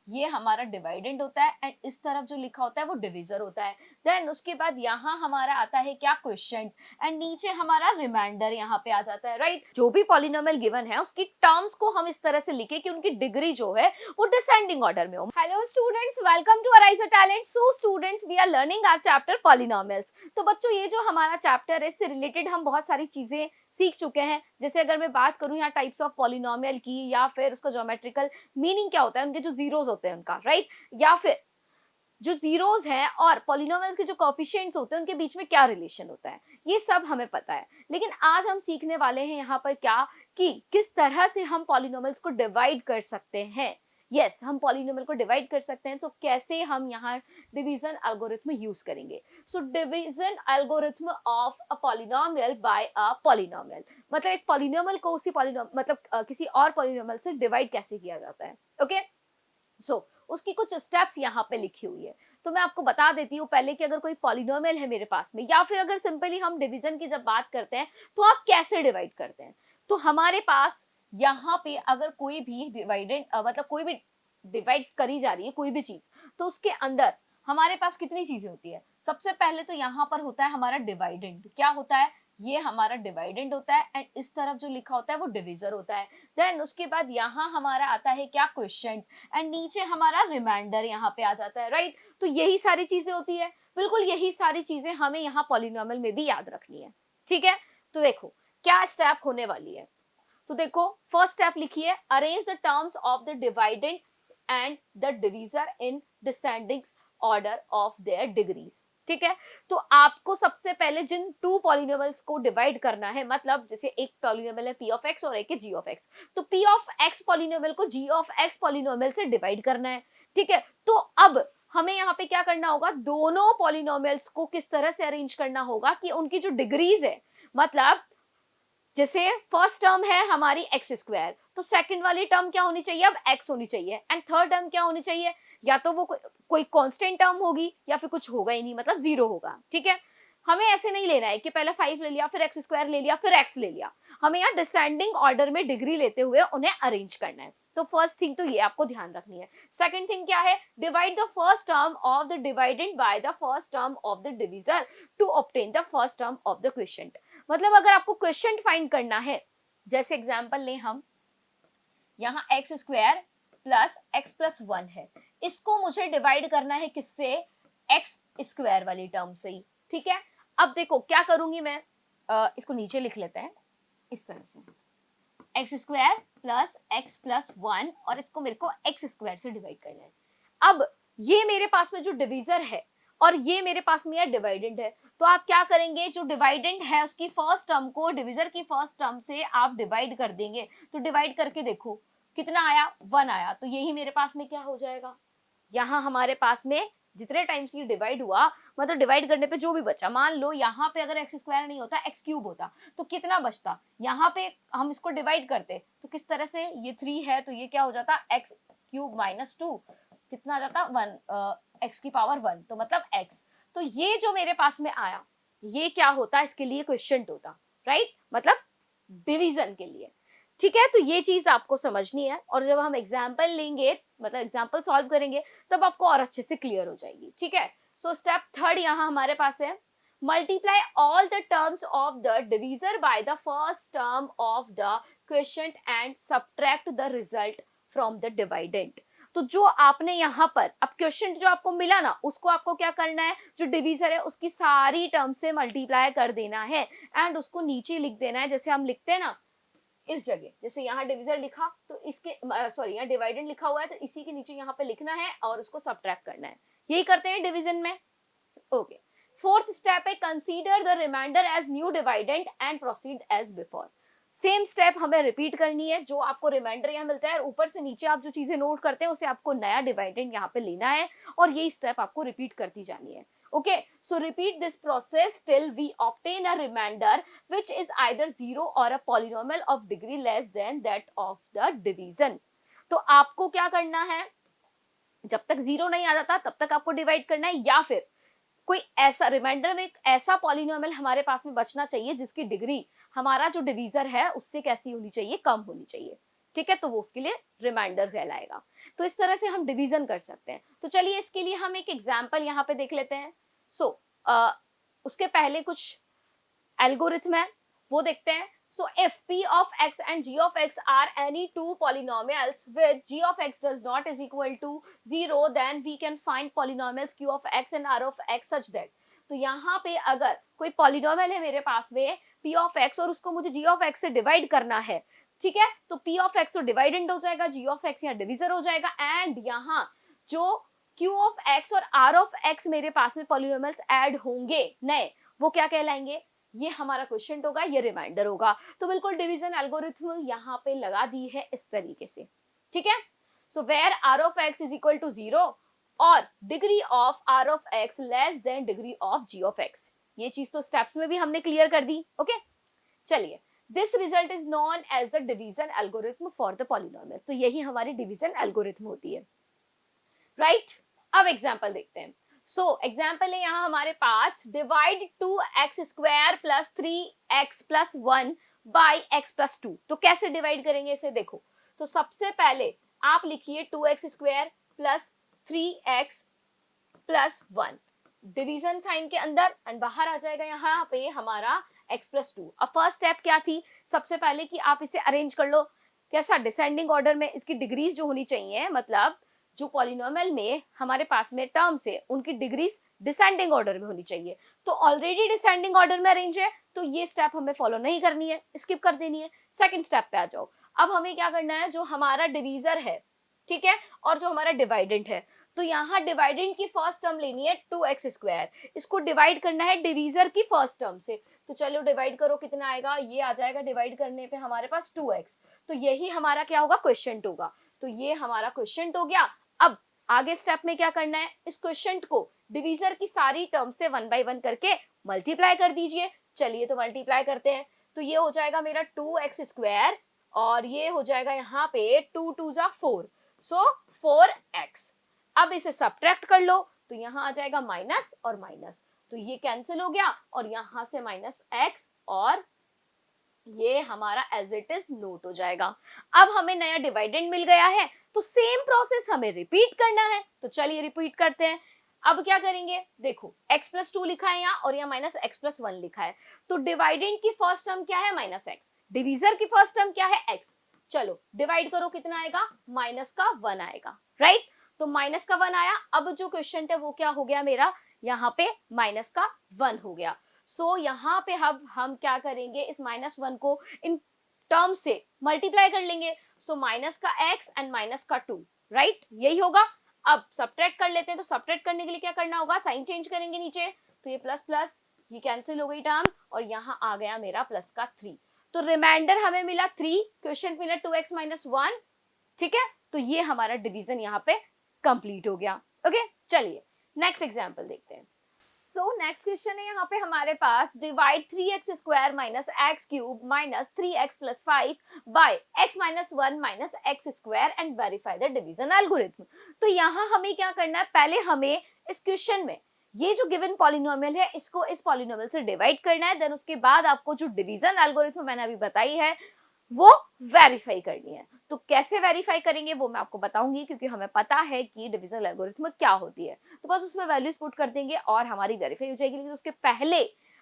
ये हमारा डिवाइडेंड होता है एंड इस तरफ जो लिखा होता है वो डिविजर होता है। देन उसके बाद यहाँ हमारा आता है क्या, क्वेश्चन, एंड नीचे हमारा रिमाइंडर यहाँ पे आ जाता है, राइट। जो भी पॉलिनोमियल गिवन है उसकी टर्म्स को हम इस तरह से लिखे कि उनकी डिग्री जो है वो डिसेंडिंग ऑर्डर में हो। Hello students, welcome to arise a talent. So students, we are learning our chapter polynomials. तो बच्चों, ये जो हमारा चैप्टर है इससे रिलेटेड हम बहुत सारी चीजें सीख चुके हैं। जैसे अगर मैं बात करूं यहाँ टाइप्स ऑफ पॉलिनोमियल की, या फिर उसका ज्योमेट्रिकल मीनिंग क्या होता है, उनके जो जीरोस होते हैं उनका, राइट, या फिर जो जीरोस हैं और पॉलिनोमियल के जो कोएफिशिएंट्स होते हैं उनके बीच में क्या रिलेशन होता है, ये सब हमें पता है। लेकिन आज हम सीखने वाले हैं यहाँ पर क्या, कि किस तरह से हम पॉलिनोमियल्स को डिवाइड कर सकते हैं। यस, हम पॉलिनोमियल को डिवाइड कर सकते हैं। तो कैसे हम यहाँ डिवीजन एल्गोरिथम यूज करेंगे। So division algorithm of a polynomial bye a polynomial, मतलब एक पॉलिनोमियल को उसी पॉलिनोमियल मतलब किसी और पॉलिनोमियल से डिवाइड कैसे किया जाता है। ओके, सो उसकी कुछ स्टेप्स यहाँ पे लिखी हुई है। तो मैं आपको बता देती हूँ पहले कि अगर कोई पॉलिनोमियल है मेरे पास में, या फिर अगर सिंपली हम डिवीजन की जब बात करते हैं तो आप कैसे डिवाइड करते हैं। तो हमारे पास यहाँ पे अगर कोई भी डिवाइडेड मतलब कोई भी डिवाइड करी जा रही है कोई भी चीज, तो उसके अंदर हमारे पास कितनी चीजें होती है। सबसे पहले तो यहाँ पर होता है हमारा डिवाइडेंड। क्या होता है, ये हमारा डिवाइडेंड होता है एंड इस तरफ जो लिखा होता है वो डिविजर होता है। देन उसके बाद यहाँ हमारा आता है क्या, क्वेश्चन, एंड नीचे हमारा रिमाइंडर यहाँ पे आ जाता है, राइट। तो यही सारी चीजें होती है, बिल्कुल यही सारी चीजें हमें यहाँ पॉलिनोमियल में भी याद रखनी है। ठीक है, तो देखो क्या स्टेप होने वाली है। तो देखो फर्स्ट स्टेप लिखिए, arrange the terms of the dividend and the divisor in descending order of their degrees. ठीक है, तो आपको सबसे पहले जिन टू पॉलिनोमियल्स को डिवाइड करना है, मतलब जैसे एक पॉलिनोमियल है पी ऑफ एक्स और एक है जी ऑफ एक्स, तो पी ऑफ एक्स पॉलिनोमियल को जी ऑफ एक्स पॉलिनोमियल से डिवाइड करना है। ठीक है, तो अब हमें यहाँ पे क्या करना होगा, दोनों पॉलिनोमियल्स को किस तरह से अरेंज करना होगा कि उनकी जो डिग्रीज है, मतलब जैसे फर्स्ट टर्म है हमारी एक्स स्क्वायर, तो सेकंड वाली टर्म क्या होनी चाहिए, अब एक्स होनी चाहिए, एंड थर्ड टर्म क्या होनी चाहिए, या तो वो कोई कांस्टेंट टर्म होगी या फिर कुछ होगा ही नहीं, मतलब जीरो होगा। ठीक है, हमें ऐसे नहीं लेना है कि पहले 5 ले लिया फिर एक्स स्क्वायर ले लिया फिर एक्स ले लिया, हमें यहाँ डिसेंडिंग ऑर्डर में डिग्री लेते हुए उन्हें अरेंज करना है। तो फर्स्ट थिंग तो ये आपको ध्यान रखनी है। सेकंड थिंग क्या है, divide the first term of the dividend by the first term of the divisor to obtain the first term of the quotient. मतलब अगर आपको क्वेश्चन फाइंड करना है, जैसे एग्जांपल लें हम, यहाँ x square plus x plus 1 है, इसको मुझे डिवाइड करना है किससे, एक्स स्क्वायर वाली टर्म से ही। ठीक है, अब देखो क्या करूंगी मैं, इसको नीचे लिख लेते हैं इस तरह से, एक्स स्क्वायर प्लस 1 और इसको मेरे को एक्स स्क्वायर से डिवाइड करना है। अब ये मेरे पास में जो डिविजर है और ये मेरे पास में डिवाइडेंड है, तो आप क्या करेंगे, जो डिवाइडेंड है उसकी फर्स्ट टर्म को डिविजर की फर्स्ट टर्म से आप डिवाइड कर देंगे। तो डिवाइड करके देखो कितना आया, 1 आया, तो यही मेरे पास में क्या हो जाएगा, यहाँ हमारे पास में जितने टाइम्स ये डिवाइड हुआ, मतलब डिवाइड करने पे जो भी बचा, मान लो यहाँ पे अगर एक्स स्क्वायर नहीं होता एक्स क्यूब होता, तो कितना बचता, यहाँ पे हम इसको डिवाइड करते तो किस तरह से, ये 3 है तो ये क्या हो जाता, एक्स क्यूब माइनस 2, कितना आ जाता 1, एक्स की पावर 1, तो मतलब एक्स। तो ये जो मेरे पास में आया ये क्या होता, इसके लिए क्वेश्चन होता, राइट, मतलब डिवीजन के लिए। ठीक है, तो ये चीज आपको समझनी है, और जब हम एग्जाम्पल लेंगे मतलब एग्जाम्पल सॉल्व करेंगे तब आपको और अच्छे से क्लियर हो जाएगी। ठीक है, सो स्टेप थर्ड यहाँ हमारे पास है, multiply all the terms of the divisor bye the first term of the question and subtract the result from the dividend. तो जो आपने यहाँ पर अब क्वेश्चन जो आपको मिला ना, उसको आपको क्या करना है, जो डिवीजर है उसकी सारी टर्म से मल्टीप्लाई कर देना है एंड उसको नीचे लिख देना है, जैसे हम लिखते हैं ना इस जगह, जैसे यहाँ डिविजर लिखा तो इसके सॉरी यहाँ डिवाइडेंड लिखा हुआ है तो इसी के नीचे यहाँ पे लिखना है और उसको सब्ट्रैक्ट करना है। यही करते हैं डिवीजन में। ओके, फोर्थ स्टेप है, consider the remainder as new dividend and proceed as before. Same step हमें रिपीट करनी है, जो आपको रिमाइंडर यहाँ मिलता है ऊपर से नीचे आप जो चीजें नोट करते हैं उसे आपको नया डिवाइडेंड यहाँ पे लेना है और यही स्टेप आपको रिपीट करती जानी है। Okay, so repeat this process till we obtain a remainder which is either 0 or a polynomial of degree less than that of the division. तो आपको क्या करना है, जब तक 0 नहीं आ जाता तब तक आपको डिवाइड करना है, या फिर कोई ऐसा रिमाइंडर में एक ऐसा पॉलिनोमियल हमारे पास में बचना चाहिए जिसकी डिग्री हमारा जो डिवीजर है उससे कैसी होनी चाहिए, कम होनी चाहिए। ठीक है, तो वो उसके लिए रिमाइंडर कहलाएगा। तो इस तरह से हम डिवीजन कर सकते हैं। तो चलिए इसके लिए हम एक एग्जाम्पल यहाँ पे देख लेते हैं। सो उसके पहले कुछ एल्गोरिथम है वो देखते हैं। So if p of x and g of x are any two polynomials with g of x does not is equal to 0, then we can find polynomials q of x and r of x such that, तो यहाँ पे अगर कोई polynomial है मेरे पास में p of x और उसको मुझे g of x से डिवाइड करना है, ठीक है, तो p of x तो डिवाइडेंड हो जाएगा, g of x यहाँ डिविजर हो जाएगा, एंड यहाँ जो q of x और r of x मेरे पास में पॉलिनोमियल्स ऐड होंगे नए, वो क्या कहलाएंगे, ये हमारा क्वेश्चन होगा, ये रिमाइंडर होगा। तो बिल्कुल डिवीजन एल्गोरिथम यहाँ पे लगा दी है इस तरीके से, ठीक है। So where r of x is equal to 0 और degree of r of x less than degree of g of x, ये चीज तो स्टेप्स में भी हमने क्लियर कर दी। ओके, चलिए, this result is known as the division algorithm for the polynomial. तो यही हमारी डिवीजन एल्गोरिथम होती है, राइट। अब एग्जांपल देखते हैं। सो एग्जाम्पल है यहाँ हमारे पास, divide 2x square plus 3x plus 1 by x plus 2। तो कैसे डिवाइड करेंगे इसे, देखो, तो सबसे पहले आप लिखिए 2x square plus 3x plus 1 division sign के अंदर, एंड बाहर आ जाएगा यहाँ पे हमारा x प्लस 2। अब फर्स्ट स्टेप क्या थी, सबसे पहले कि आप इसे अरेंज कर लो, कैसा, डिसेंडिंग ऑर्डर में इसकी डिग्रीज जो होनी चाहिए, मतलब जो पॉलिनोमियल में हमारे पास में टर्म्स है उनकी डिग्रीज डिसेंडिंग ऑर्डर में होनी चाहिए। तो ऑलरेडी डिसेंडिंग ऑर्डर में अरेंज है, तो ये स्टेप हमें फॉलो नहीं करनी है, स्किप कर देनी है। सेकंड स्टेप पे आ जाओ। अब हमें क्या करना है, जो हमारा डिवीजर है, ठीक है, और जो हमारा डिवाइडेंट है, तो यहाँ डिवाइडेंट की फर्स्ट टर्म लेनी है 2x स्क्वायर, इसको डिवाइड करना है डिवीजर की फर्स्ट टर्म से। तो चलो डिवाइड करो, कितना आएगा, ये आ जाएगा डिवाइड करने पे हमारे पास 2x। तो यही हमारा क्या होगा, क्वेश्चन होगा। तो ये हमारा क्वेश्चन हो गया। अब आगे स्टेप में क्या करना है, इस क्वेश्चन को डिवीजर की सारी टर्म से 1 बाय 1 करके मल्टीप्लाई कर दीजिए। चलिए तो मल्टीप्लाई करते हैं। तो ये हो जाएगा मेरा 2x स्क्वायर और ये हो जाएगा यहाँ पे 2 2 जा 4, सो 4x। अब इसे सब्ट्रैक्ट कर लो, तो यहाँ आ जाएगा माइनस और माइनस, तो ये कैंसिल हो गया और यहाँ से माइनस x और ये हमारा एज इट इज नोट हो जाएगा। अब हमें नया डिवाइडेंड मिल गया है, तो सेम प्रोसेस हमें रिपीट करना है। तो चलिए रिपीट करते हैं। अब क्या करेंगे, देखो x प्लस 2 लिखा है यहाँ और यहाँ माइनस x प्लस 1 लिखा है। तो डिवाइडेंड की फर्स्ट टर्म क्या है, माइनस x, डिवीजर की फर्स्ट टर्म क्या है, x। चलो डिवाइड करो, कितना आएगा, माइनस का 1 आएगा, राइट। तो माइनस का 1 आया। अब जो क्वेश्चन है वो क्या हो गया मेरा, यहाँ पे माइनस का 1 हो गया। सो यहाँ पे हम क्या करेंगे, इस -1 को इन टर्म से मल्टीप्लाई कर लेंगे। सो माइनस का x एंड माइनस का 2, राइट, यही होगा। अब सब्ट्रैक्ट कर लेते हैं। तो सब्ट्रैक्ट करने के लिए क्या करना होगा, साइन चेंज करेंगे नीचे, तो ये प्लस प्लस, ये कैंसिल हो गई टर्म और यहाँ आ गया मेरा प्लस का 3। तो रिमाइंडर हमें मिला 3, क्वेश्चन मिला 2x माइनस 1, ठीक है। तो ये हमारा डिवीजन यहाँ पे कंप्लीट हो गया। ओके, चलिए नेक्स्ट एग्जाम्पल देखते हैं। सो नेक्स्ट क्वेश्चन है यहाँ पे हमारे पास, divide 3x square minus x cube minus 3x plus 5 by x minus 1 minus x square and verify the division algorithm. तो यहाँ हमें क्या करना है, पहले हमें इस क्वेश्चन में ये जो गिवन पॉलिनोमियल है इसको इस पॉलिनोमियल से डिवाइड करना है, देन उसके बाद आपको जो डिवीजन एल्गोरिथम मैंने अभी बताई है वो वेरीफाई करनी है। तो कैसे वेरीफाई करेंगे वो मैं आपको बताऊंगी, क्योंकि हमें पता है कि डिवीजन एल्गोरिथम क्या होती है। तो बस उसमें वैल्यूज पुट कर देंगे और हमारी वेरीफाई हो जाएगी, लेकिन उसके पहले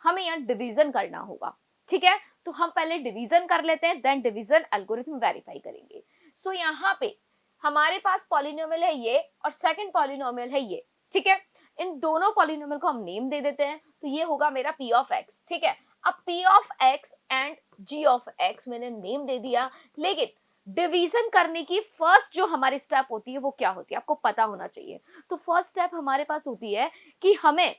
हमें यहाँ डिवीजन करना होगा, ठीक है। तो हम पहले डिवीजन कर लेते हैं, देन डिवीजन एल्गोरिथम वेरीफाई करेंगे। सो यहाँ पे हमारे पास पॉलिनोमियल है ये और सेकंड पॉलिनोमियल है ये, ठीक है। इन दोनों पॉलिनोमियल को हम नेम दे देते हैं। तो ये होगा मेरा p ऑफ x, ठीक है। अब p of x and g of x मैंने नेम दे दिया, लेकिन डिवीजन करने की फर्स्ट जो हमारी स्टेप होती है वो क्या होती है, आपको पता होना चाहिए। तो फर्स्ट स्टेप हमारे पास होती है कि हमें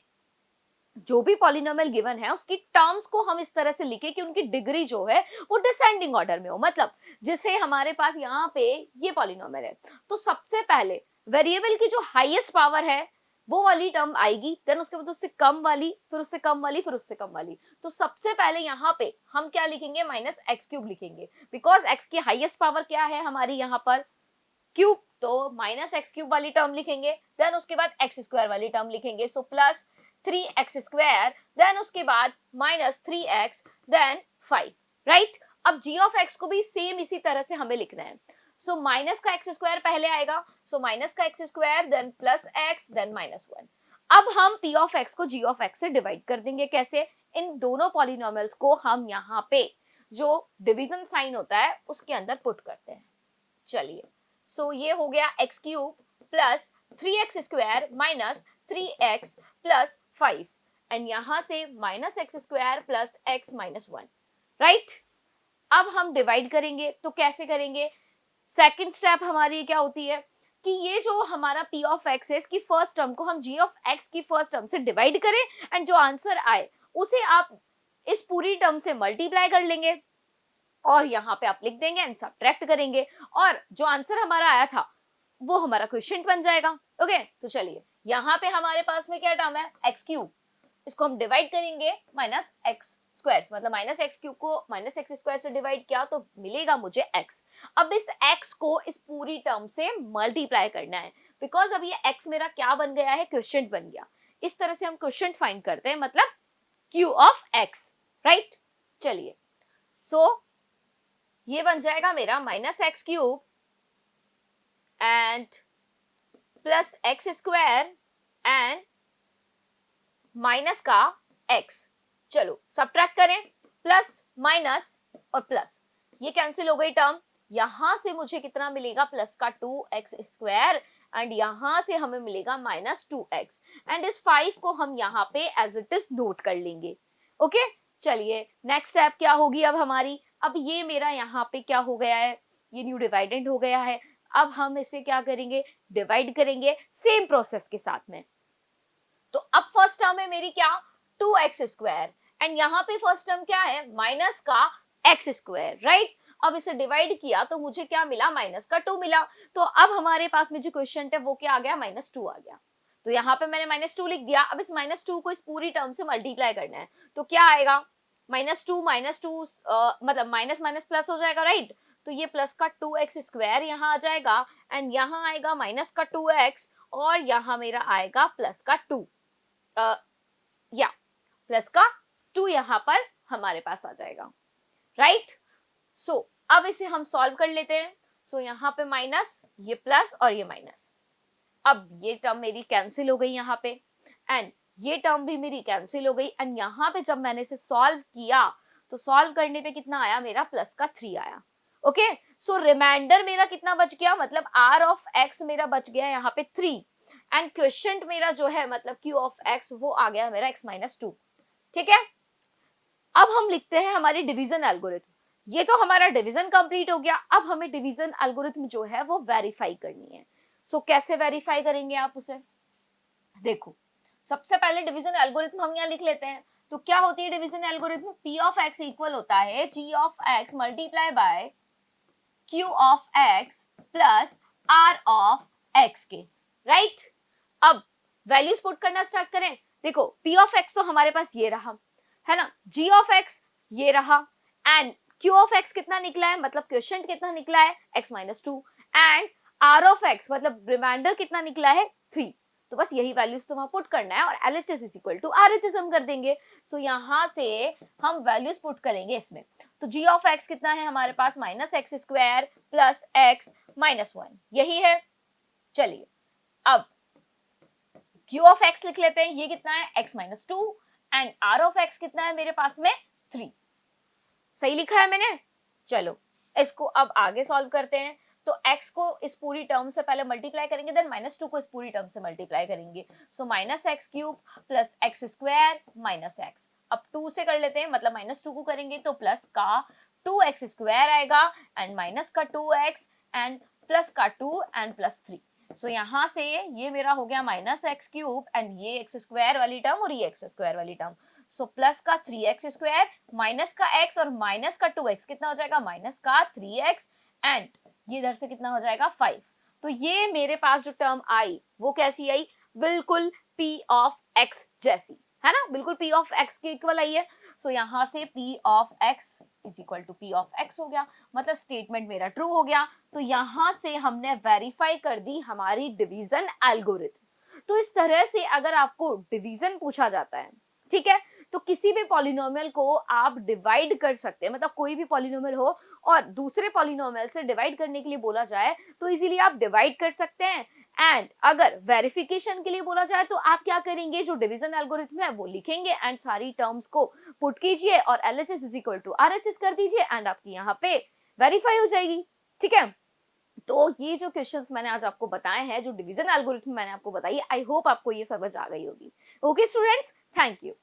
जो भी पॉलिनोमियल गिवन है उसकी टर्म्स को हम इस तरह से लिखे कि उनकी डिग्री जो है वो डिसेंडिंग ऑर्डर में हो। मतलब जैसे हमारे पास यहाँ पे ये पॉलिनोमियल है, तो सबसे पहले वेरिएबल की जो हाईएस्ट पावर है वो वाली टर्म आएगी, देन उसके बाद उससे कम वाली, फिर उससे कम वाली, फिर उससे कम वाली। तो सबसे पहले यहाँ पे हम क्या लिखेंगे, माइनस एक्स क्यूब लिखेंगे, बिकॉज एक्स की हाईएस्ट पावर क्या है हमारी यहाँ पर, क्यूब। तो माइनस एक्स क्यूब वाली टर्म लिखेंगे, देन उसके बाद एक्स स्क्वायर वाली टर्म लिखेंगे। So plus 3x square, then उसके बाद माइनस 3x, देन 5, राइट। अब g ऑफ x को भी सेम इसी तरह से हमें लिखना है। सो माइनस का एक्स स्क्वायर पहले आएगा, सो माइनस का X square then plus X then -1। अब हम p ऑफ x को g ऑफ x से डिवाइड कर देंगे। कैसे? इन दोनों पॉलिनोमियल्स को हम यहाँ पे जो डिवीजन साइन होता है उसके अंदर पुट करते हैं। चलिए, सो ये हो गया x cube plus 3x square minus 3x plus 5 and यहां से minus x square plus x minus 1, right. अब हम डिवाइड करेंगे, तो कैसे करेंगे? सेकंड स्टेप हमारी क्या होती है कि ये जो हमारा p ऑफ x है इसकी फर्स्ट टर्म को हम g ऑफ x की फर्स्ट टर्म से डिवाइड करें एंड जो आंसर आए उसे आप इस पूरी टर्म से मल्टीप्लाई कर लेंगे और यहाँ पे आप लिख देंगे एंड सब्ट्रैक्ट करेंगे और जो आंसर हमारा आया था वो हमारा क्वेश्चन बन जाएगा। ओके, तो चलिए यहाँ पे हमारे पास में क्या टर्म है? एक्स क्यूब, इसको हम डिवाइड करेंगे माइनस एक्स स्क्वायर, मतलब माइनस एक्स क्यूब को माइनस एक्स स्क्वायर से डिवाइड किया तो मिलेगा मुझे एक्स। अब इस एक्स को इस पूरी टर्म से मल्टीप्लाई करना है बिकॉज अब ये एक्स मेरा क्या बन गया है? क्वेश्चन बन गया। इस तरह से हम क्वेश्चन फाइंड करते हैं, मतलब क्यू ऑफ एक्स, राइट। चलिए, सो ये बन जाएगा मेरा minus x cube and plus x square and minus का एक्स। चलो सब्ट्रैक्ट करें, प्लस माइनस और प्लस, ये कैंसिल हो गई टर्म। यहां से मुझे कितना मिलेगा? प्लस का 2x स्क्वायर एंड यहां से हमें मिलेगा माइनस 2x एंड इस 5 को हम यहाँ पे एज इट इज नोट कर लेंगे। ओके, चलिए नेक्स्ट स्टेप क्या होगी अब हमारी? अब ये मेरा यहाँ पे क्या हो गया है? ये न्यू डिवाइडेंड हो गया है। अब हम इसे क्या करेंगे? डिवाइड करेंगे सेम प्रोसेस के साथ में। तो अब फर्स्ट टर्म है मेरी क्या? 2x स्क्वायर एंड यहाँ पे फर्स्ट टर्म क्या है? माइनस का x स्क्वायर, राइट। अब इसे डिवाइड किया तो मुझे क्या मिला? माइनस का 2 मिला। तो अब हमारे पास में जो क्वेश्चन है वो क्या आ गया? -2 आ गया। तो यहाँ पे मैंने -2 लिख दिया। अब इस -2 को इस पूरी टर्म से मल्टीप्लाई करना है तो क्या आएगा? -2 मतलब माइनस माइनस प्लस हो जाएगा, राइट। तो ये प्लस का 2x स्क्वायर यहाँ आ जाएगा एंड यहाँ आएगा माइनस का 2x और यहाँ मेरा आएगा प्लस का 2 या प्लस का 2 यहाँ पर हमारे पास आ जाएगा, राइट। सो अब इसे हम सॉल्व कर लेते हैं। सो यहाँ पे माइनस, ये प्लस और ये माइनस। अब ये टर्म मेरी कैंसिल हो गई यहाँ पे एंड ये टर्म भी मेरी कैंसिल हो गई एंड यहाँ पे जब मैंने इसे सॉल्व किया तो सॉल्व करने पे कितना आया? मेरा प्लस का 3 आया। ओके, सो रिमाइंडर मेरा कितना बच गया? मतलब r ऑफ x मेरा बच गया यहाँ पे 3 एंड क्वेश्चन मेरा जो है मतलब q ऑफ x वो आ गया मेरा x माइनस 2। ठीक है, अब हम लिखते हैं हमारी डिवीजन एल्गोरिथम। ये तो हमारा डिवीजन कंप्लीट हो गया। अब हमें डिवीजन एल्गोरिथम जो है वो वेरीफाई करनी है। सो कैसे वेरीफाई करेंगे आप उसे? देखो, सबसे पहले डिवीजन एल्गोरिथम हम यहाँ लिख लेते हैं। तो क्या होती है division algorithm? p of x equal होता है g of x multiply by q of x plus r of x के, राइट। अब वैल्यूज पुट करना स्टार्ट करें। देखो p ऑफ x तो हमारे पास ये रहा है ना, g ऑफ x ये रहा एंड q ऑफ x कितना निकला है? मतलब क्वेश्चन कितना निकला है? x minus 2 and r of x मतलब रिमाइंडर कितना निकला है? 3। तो बस यही वैल्यूज तो वहां पुट करना है और LHS is equal to RHS हम कर देंगे। सो यहाँ से हम वैल्यूज पुट करेंगे इसमें। तो g ऑफ x कितना है हमारे पास? Minus x square plus x minus 1, यही है। चलिए अब q ऑफ x लिख लेते हैं। ये कितना है? x minus 2 and r of x कितना है मेरे पास में? 3। सही लिखा है मैंने? चलो इसको अब आगे सॉल्व करते हैं। तो x को इस पूरी टर्म से पहले मल्टीप्लाई करेंगे देन -2 को इस पूरी टर्म से मल्टीप्लाई करेंगे। So minus x cube plus x square minus x. अब 2 से कर लेते हैं, मतलब -2 को करेंगे तो प्लस का 2x स्क्वायर आएगा एंड माइनस का 2x एंड प्लस का 2 एंड प्लस 3। सो यहाँ से ये मेरा हो गया माइनस एक्स क्यूब एंड ये एक्स स्क्वायर वाली टर्म और ये एक्स स्क्वायर वाली टर्म। सो प्लस का 3x स्क्वायर माइनस का x और माइनस का 2x कितना हो जाएगा? माइनस का 3x एंड ये इधर से कितना हो जाएगा? 5। तो ये मेरे पास जो टर्म आई वो कैसी आई? बिल्कुल p ऑफ x जैसी, है ना, बिल्कुल p ऑफ x के इक्वल आई है। सो यहाँ से p of x is equal to p of x हो गया, मतलब स्टेटमेंट मेरा ट्रू हो गया। तो यहाँ से हमने वेरीफाई कर दी हमारी डिवीजन एल्गोरिथम। तो इस तरह से अगर आपको डिवीजन पूछा जाता है, ठीक है, तो किसी भी पॉलिनोमियल को आप डिवाइड कर सकते हैं, मतलब कोई भी पॉलिनोमियल हो और दूसरे पॉलिनोमियल से डिवाइड करने के लिए बोला जाए तो इजीली आप डिवाइड कर सकते हैं। एंड अगर वेरिफिकेशन के लिए बोला जाए तो आप क्या करेंगे, जो डिवीजन एल्गोरिथम है वो लिखेंगे एंड सारी टर्म्स को पुट कीजिए और LHS is equal to RHS कर दीजिए एंड आपकी यहाँ पे वेरीफाई हो जाएगी। ठीक है, तो ये जो क्वेश्चंस मैंने आज आपको बताए हैं, जो डिवीजन एल्गोरिथम मैंने आपको बताई, आई होप आपको ये समझ आ गई होगी। Okay students, thank you.